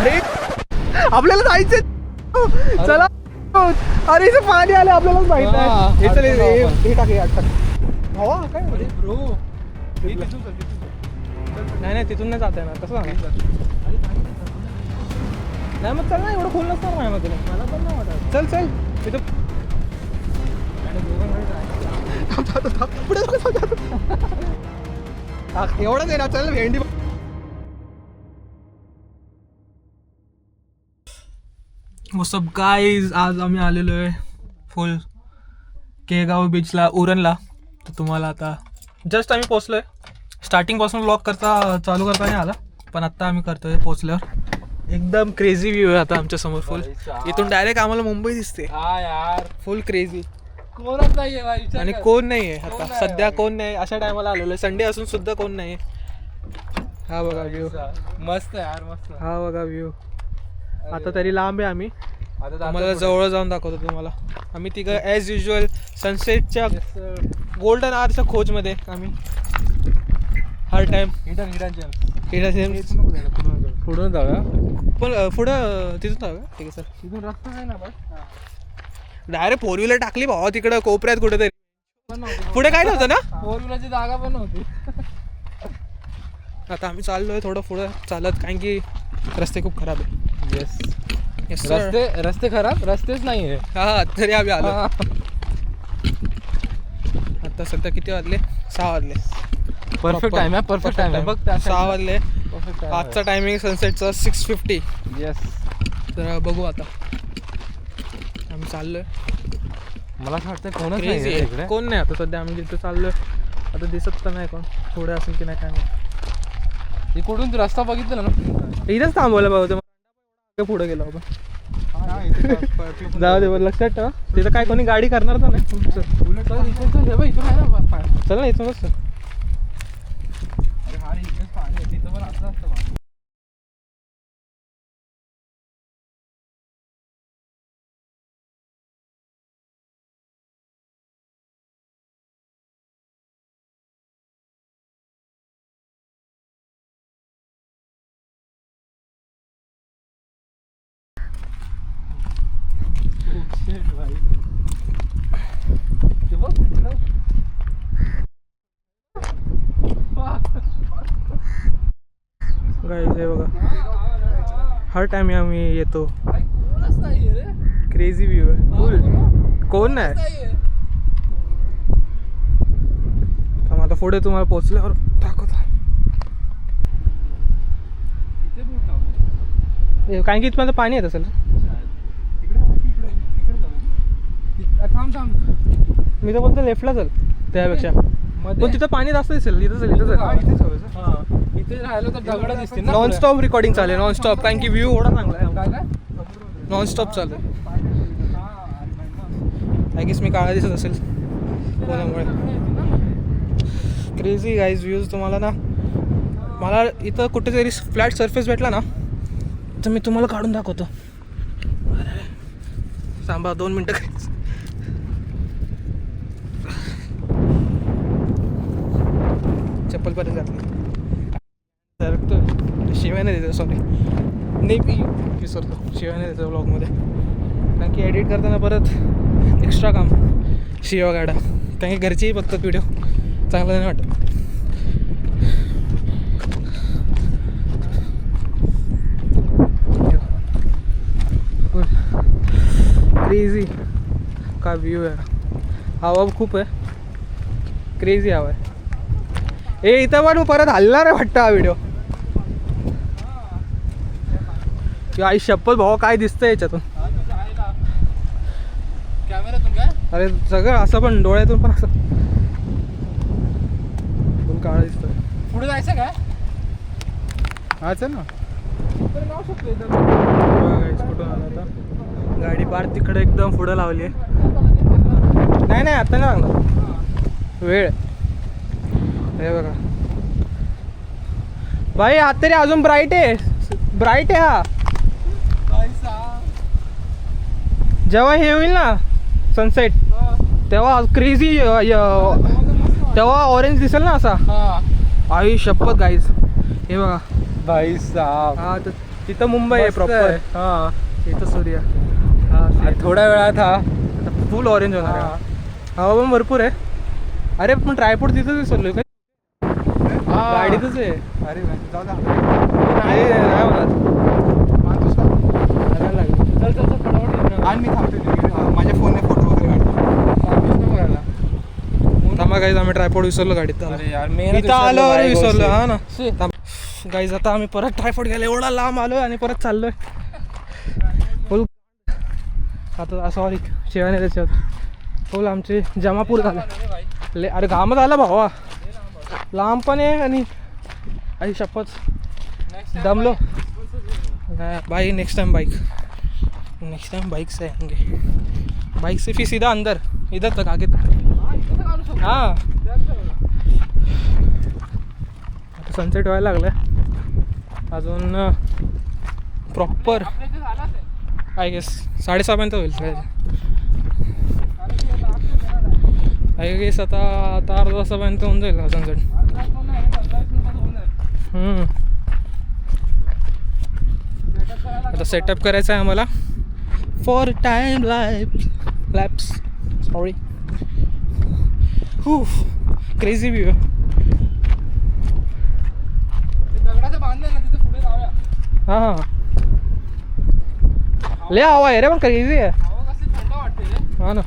अरे आपल्याला जायचं चला. अरे इथे पाणी आलं आपल्यालाच माहित आहे. हे चल हे टाके हवा काय ब्रो. नाही तिथून नाही जात आहे ना. कसं जाणार नाही मग चल ना. एवढं खोल नसणार माझ्यामध्ये. मला पण नाही वाटत. चल तिथं पुढे एवढंच आहे ना. चल भेंडी. व्हॉट्सअप गाईज, आज आम्ही आलेलो आहे फुल केगाव बीचला उरणला. तर तुम्हाला आता जस्ट आम्ही पोचलो आहे. स्टार्टिंगपासून व्लॉग चालू करता नाही आला, पण आत्ता आम्ही करतोय पोचल्यावर. एकदम क्रेझी व्ह्यू आहे आता आमच्या समोर. फुल इथून डायरेक्ट आम्हाला मुंबई दिसते. हा यार फुल क्रेझी. कोणच नाही आहे आणि कोण नाही आहे आता सध्या. कोण नाही. अशा टायमाला आलेलो आहे. संडे असून सुद्धा कोण नाही. हा बघा व्ह्यू मस्त यार मस्त. हा बघा व्ह्यू. आता तरी लांब आहे. आम्ही आम्हाला जवळ जाऊन दाखवतो तुम्हाला. आम्ही तिघं ॲज युजल सनसेटच्या गोल्डन आवरच्या खोजमध्ये आम्ही हर टाइम. पुढून जाऊया. पण पुढं तिथून जाऊया. ठीक आहे सर. तिथून रस्ता आहे ना. बस डायरेक्ट 4 व्हीलर टाकली भावा तिकडं कोपऱ्यात कुठेतरी. पुढे काय नव्हतं ना. 4 व्हीलरची जागा पण नव्हती. आता आम्ही चाललोय थोडं पुढं चालत, कारण की रस्ते खूप खराब आहे. येस रस्ते खराब. रस्तेच नाही आहे. हा तरी आम्ही आलो. आता सध्या किती वाजले? 6 वाजले. परफेक्ट टाइम आहे. परफेक्ट टाइम आहे बघ. 6 वाजले. आजचा टायमिंग सनसेटचा 6:50. येस. तर बघू आता आम्ही चाललोय. मला असं वाटतं कोणच नाही. कोण नाही आता सध्या. आम्ही जिथे चाललोय आता दिसत तर नाही कोण. थोडे असेल की नाही काय नाही. इकडून रस्ता बघितला ना. इथंच थांबवलं बाबा. पुढे गेलो आपण. जाऊ दे बरं. लक्षात ठेवा तिथं काय कोणी गाडी करणार तर नाही. चल ना इथूनच. गाईज हे बघा. हर टाइम आम्ही येतो. क्रेझी व्ह्यू आहे. फुल कोण नाही. आता पुढे तुम्हाला पोचल्यावर दाखवतो. कारण की इथं पाणी येत असेल. मी तर बोलतो लेफ्टला चल त्यापेक्षा. पण तिथं पाणी जास्त दिसेल. इथं इथे राहिलं तर दगड दिसते. नॉनस्टॉप रेकॉर्डिंग चालेल. नॉनस्टॉप. कारण की व्ह्यू एवढा चांगला आहे. नॉनस्टॉप चालू आहे. आय गेस मी काळा दिसत असेल कोणामुळे. Crazy guys views. तुम्हाला ना मला इथं कुठेतरी फ्लॅट सरफेस भेटला ना तर मी तुम्हाला काढून दाखवतो. सांभा 2 मिनटं. चप्पल पर्यंत घातली. डायरेक्ट शिव्याने देतो. सॉरी नाही विसरतो. शिव्याने देतो ब्लॉगमध्ये. कारण की एडिट करताना परत एक्स्ट्रा काम. शिवा गाडा. कारण की घरचेही बघतात व्हिडिओ. चांगलं नाही वाटत. क्रेझी का व्ह्यू आहे. हवा खूप आहे. क्रेझी हवा आहे. इथं पण परत हलणार आहे वाटतं हा व्हिडिओ. आई शपथ भावा काय दिसतंय याच्यातून. कॅमेऱ्यातून काय. अरे सगळं असं पण डोळ्यातून पण असं काळा दिसतोय. पुढे जायचं काय. हा चल ना. कुठून आला आता. गाडी पार तिकडे एकदम पुढं लावली आहे. नाही आता नाही लागणार वेळ. हे बघा भाई आत तरी अजून ब्राईट आहे. ब्राईट आहे हा. जेव्हा हे होईल ना सनसेट तेव्हा क्रेझी. तेव्हा ऑरेंज दिसेल ना असा. आई शपथ गाईज. हे बघा भाई साहब. हा तर तिथं मुंबई आहे मस्त प्रॉपर. आहे. हा इथं सूर्य. हा थोड्या वेळात हा फुल ऑरेंज होणार आहे. हवा पण भरपूर आहे. अरे पण ट्रायपॉड तिथंच विसरलोय काय? गाडीतच आहे. अरे जाऊ द्या. नाही नाही होणार. मानतोस का? करायला लागेल. चल चल चल फटाफट ये. आणि मी थांबतो माझ्या फोनने फोटो वगैरे काढतो. थांबा गाईज, आम्ही ट्रायपॉड विसरलो गाडीत. अरे यार मी इथं आल्यावर विसरलो. हा ना गाईज, आता आम्ही परत ट्रायपॉड घ्यायला एवढा लांब आलोय आणि परत चाललोय फुल. आता सॉरी शिवाने त्याच्यात फुल आमचे जमापूर झाले. अरे घामच आला भावा, लांब पण आहे आणि आई शपथ दमलो भाई. नेक्स्ट टाइम बाइक से आएंगे. बाइक से फिर सीधा अंदर इधर तक आगे तक. हाँ आता सनसेट व्हायला लागलाय. अजून प्रॉपर आय गेस 6:30 होईल. आय गेस आता अर्धा तासापर्यंत होऊन जाईल सनसेट. आता सेटअप करायचं आहे आम्हाला for time lapse. Sorry. Crazy view. हां हां लय हवा आहे रे, पण क्रेझी आहे. हा ना,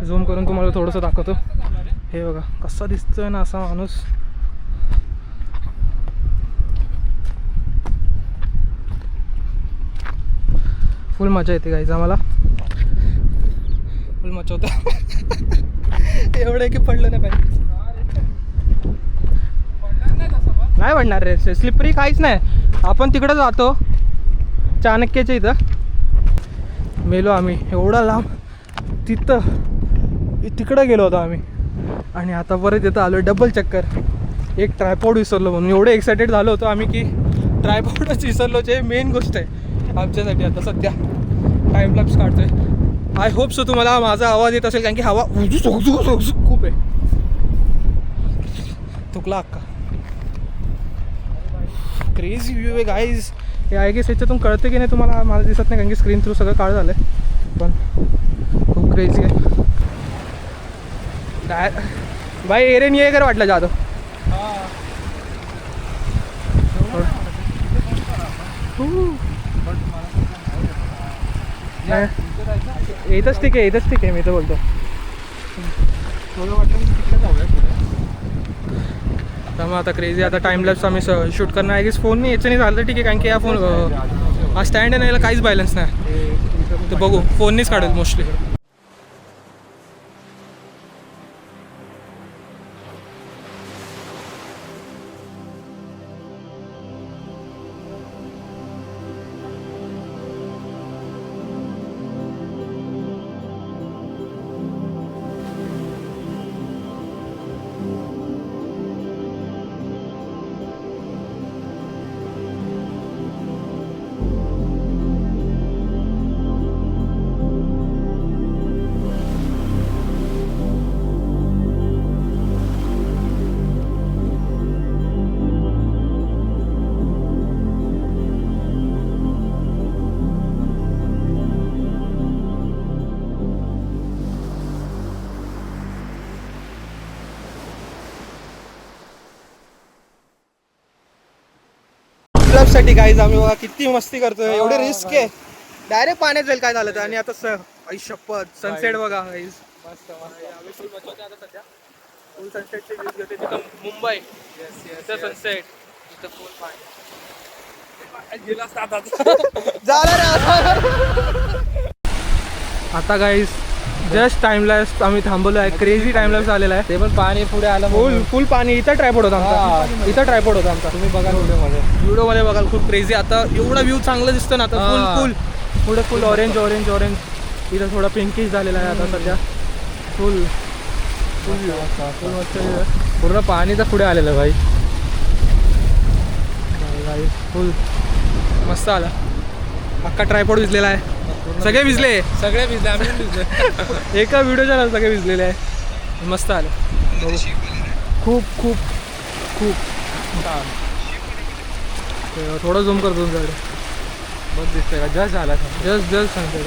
झूम करून तुम्हाला थोडंसं दाखवतो. हे बघा कसा दिसतोय ना असा माणूस. फुल मजा येते गाईज आम्हाला. फुल मजा होतं. एवढं की पडलं नाही पाहिजे. नाही पडणार रे, स्लिपरी काहीच नाही. आपण तिकडं जातो चाणक्याच्या इथं. मेलो आम्ही एवढा लांब. तिकडं गेलो होतो आम्ही आणि आता परत येतं आलो. डबल चक्कर. एक ट्रायपॉड विसरलो म्हणून एवढे एक्सायटेड झालो होतो आम्ही की ट्रायपॉडच विसरलो. जे मेन गोष्ट आहे आमच्यासाठी आता सध्या. टाईमलॅप्स काढतोय. आय होप सो तुम्हाला माझा आवाज येत असेल, कारण की हवा खूप आहे. तुकला अक्का. क्रेझी व्ह्यू आहे गाईज. हे आय गेस याच्यातून कळतं की नाही तुम्हाला, मला दिसत नाही कारण की स्क्रीन थ्रू सगळं काळ झालं आहे. पण खूप क्रेझी आहे भाई. एरेन ये कर वाटलं जातो. इथंच ठीक आहे मी तर बोलतो. तर मग आता क्रेझी आता टाईमलॅप्स आम्ही शूट करणार आहे. की फोन नाही याच्याने झालं तर ठीक आहे, कारण की या फोन हा स्टँड आहे ना, याला काहीच बॅलन्स नाही. तर बघू फोननीच काढेल मोस्टली. साठी गाईज आम्ही बघा किती मस्ती करतोय. एवढे रिस्क आहे. डायरेक्ट पाण्यात जाईल काय झालं तर. आणि आता आई शपथ सनसेट बघा गाईज. फुल सनसेटचे व्ह्यूज घेते तिथं मुंबई. तिथं सनसेट, तिथं फुल पाणी. आता गाईज जस्ट टाइमलॅप्स आम्ही थांबवलो आहे. क्रेझी टाइमलॅप्स आलेला आहे. ते पण पाणी पुढे आलं. फुल पाणी. इथं ट्रायपॉड होता आमचा. इथं ट्रायपॉड होता आमचा. तुम्ही बघा व्हिडिओमध्ये बघाल. खूप क्रेझी. आता एवढा व्ह्यू चांगला दिसतो ना आता. फुल पुढे फुल ऑरेंज. इथं थोडा पिंकिश झालेला आहे आता सध्या. फुल मस्त. पूर्ण पाणी तर पुढे आलेलं भाई. फुल मस्त आला. अख्खा ट्रायपॉड विजलेला आहे. सगळे भिजले. आम्ही भिजले. एका व्हिडिओच्या सगळे भिजलेले आहे. मस्त आलं. खूप थोडं झूम कर तुमच्याकडे. बघ दिसतंय का जस्ट झाला जस्ट सांगते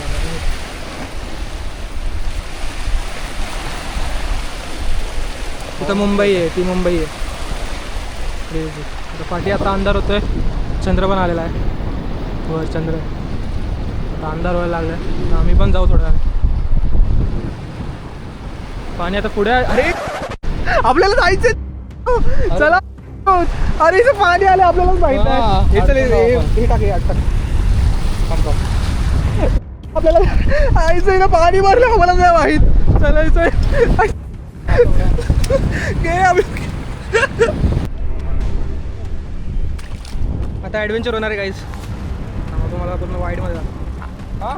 तिथं मुंबई आहे, ती मुंबई आहे. आता पाठी आता अंधार होतोय, चंद्र पण आलेला आहे वर चंद्र. आता अंधार व्हायला लागला आहे, आम्ही पण जाऊ थोड्या. पाणी आता पुढे. अरे आपल्याला जायचं, चला. अरे इथे पाणी आलं, आपल्यालाच माहित आहे. हे चल, हे टाके आपल्याला जायचंय ना, पाणी भरलं आम्हाला नाही माहित. चलायचंय आता ॲडव्हेंचर होणार आहे गाईज. तुम्हाला पूर्ण वाईडमध्ये जा. हां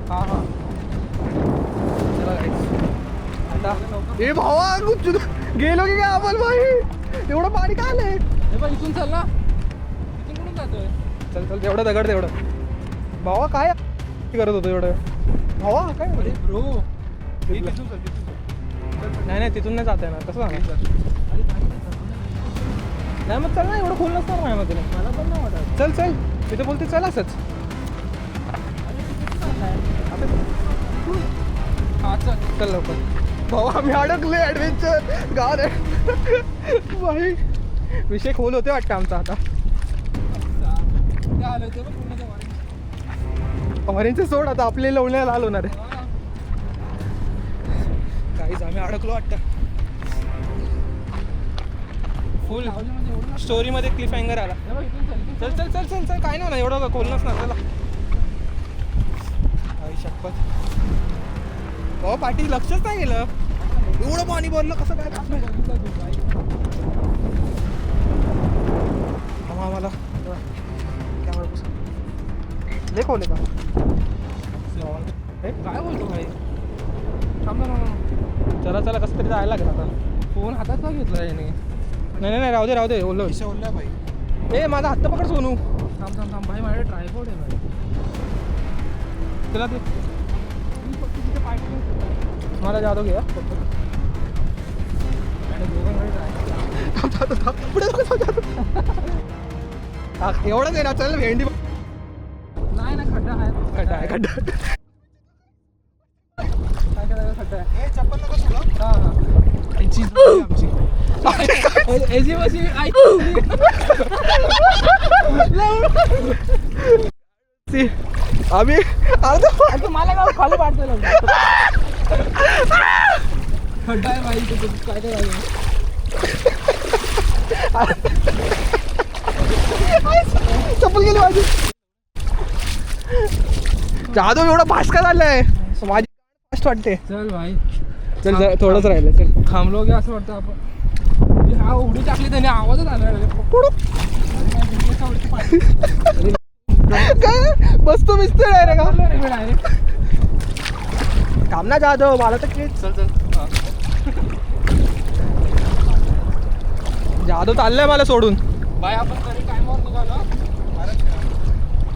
हां हां चला गाईज. आता ए भावा गेलो की काय आपण भाई, एवढं पाणी काय आलंय. इथून चल ना, इथून कुठून जातोय. चल चल तेवढं दगड तेवढं. भावा काय करत होतो एवढं. भावा काय ब्रो नाही तिथून नाही जात आहे ना, कसं जाणार. नाही मग चल ना, एवढं खोल नसणार नाही मग तुला. मला पण नाही वाटत. चल चल तिथे बोलते चल असंच. हा चल चल लवकर. भाऊ आम्ही अडकले ॲडव्हेंचर गार आहे भाई. विषय खोल होते वाटतं आमचा आता. ऑरेंजचं सोड, आता आपले लवण्याला लाल होणार आहे. काहीच आम्ही अडकलो वाटतं. फुल स्टोरीमध्ये क्लिफ हँगर आला. चल चल चल चल चल काय नाही एवढं खोल नसणार. चला आई शपथ. भाऊ पाठी लक्षच नाही गेलं, एवढं पाणी भरलं कसं काय. आम्हाला कॅमेरा देखवले का काय बोलतो भाई. थांब ना, चला चला कसं तरी जायला लागेल आता. फोन हातात का घेतला याने. नाही नाही राहू दे राहू दे. ओलं ओल्ला भाई. ए माझा हात पकड सोनू. थांब थांब थांब भाई, माझ्या ट्रायपॉड आहे भाई. चला ते मला जादू घ्या एवढंच आहे ना. चल भेंडी नाही ना, खड्डा आहे. खड्डा आहे खड्डा. काय करायला खड्डा आहे. चप्पल नको तुला. हां हां आमची एजी बसी आम्ही आता मला गाव खाली पाडतोय. खड्डा आहे भाई, काय करायचं. चप्पल गेली माझी. जादू एवढा फास्ट का झालाय. माझी फास्ट वाटते. चल भाई चल थोडंच राहिलं. चल थांबलो की असं वाटतं आपण. हा उडी टाकली त्याने, आवाजच आला. काय बसतो बिसतो नाही रे का डायरेक्ट काम ना जादव मला तर चल चल. जादव चाललंय मला सोडून. भाई आपण तरी टाइमवर निघालो.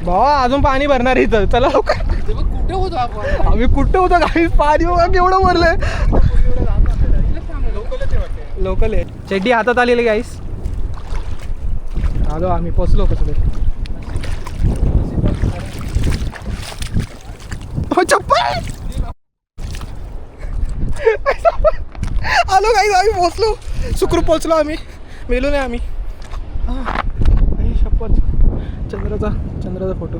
भावा अजून पाणी भरणार इथं. चला लवकर. ते बघ कुठे होतो आपण. आम्ही कुठे होतो गाईस. पाणी बघा केवढं भरलंय. लोकल आहे. चड्डी हातात आलेली गाईस. आलो आम्ही, पोचलो कसं तरी. चप्पल आलो गाईस, आम्ही पोचलो. सुखरूप पोचलो आम्ही, मेलो नाही आम्ही. शपथ. चंद्राचा फोटो.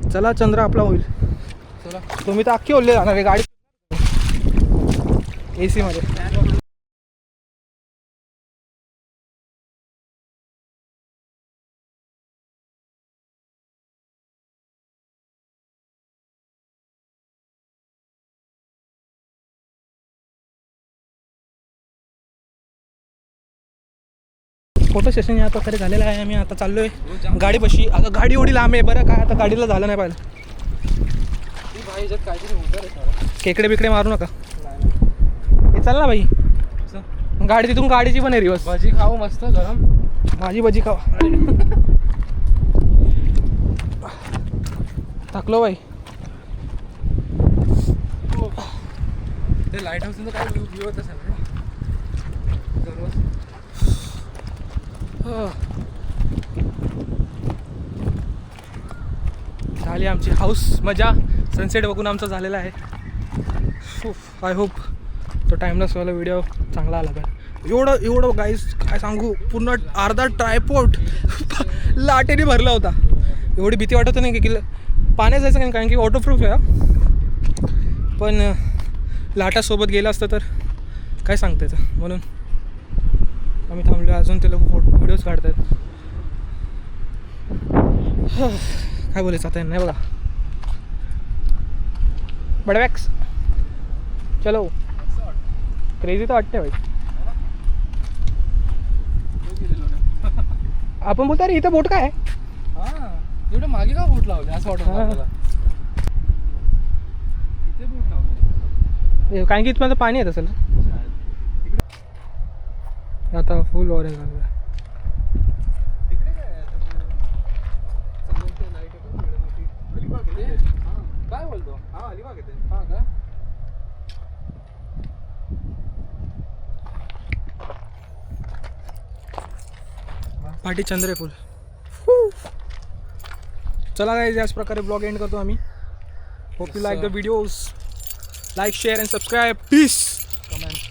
चला चंद्र आपला होईल. चला तुम्ही तर अख्खी ओल्ले जाणार आहे गाडी AC मध्ये. फोटो सेशन या प्रकारे झालेलं आहे. आम्ही आता चाललोय गाडीपाशी. आता गाडी एवढी लांब आहे बरं काय, आता गाडीला झालं नाही पाहिलं. भाई याच्यात काहीतरी होतं रे सारा. केकडे बिकडे मारू नका. हे चल ना भाई, गाडी तिथून गाडीची पण आहे रिवर्स. भजी खाऊ मस्त गरम. माझी भजी खावा. थकलो बाई. ते लाईट हाऊसचं काय व्ह्यू होत असेल रे दररोज. झाली आमची हाऊस मजा. सनसेट बघून आमचा झालेला आहे. आय होप तो टाईमलेस वाला व्हिडिओ चांगला आला पाहिजे. एवढं गाईज काय सांगू, पूर्ण अर्धा ट्रायपोर्ट लाटेने भरला होता. एवढी भीती वाटत नाही की पाण्यात जायचं नाही, कारण की वॉटरप्रूफ आहे. पण लाटासोबत गेलं असतं तर काय सांगता येतं. म्हणून आम्ही थांबलो. अजून ते लोक व्हिडिओज काढत आहेत. काय बोलायचं आता नाही बघा. बडवॅक्स चलो. क्रेझी तर वाटते भाई. आपण बोलतो अरे इथं बोट काय आहे. एवढं मागे का बोट लावले असं वाटत मला. इथे बोट लावले कारण की इथं पाणी येत असेल. आता फुल ऑरेंज झालं. तिकडे काय काय बोलतो. हा अलिबाग येते. हा का पाठी चंद्र फुल. चला गाईज, याच प्रकारे ब्लॉग एंड करतो आम्ही. Hope you like the videos. Like share and subscribe. Peace. Comment.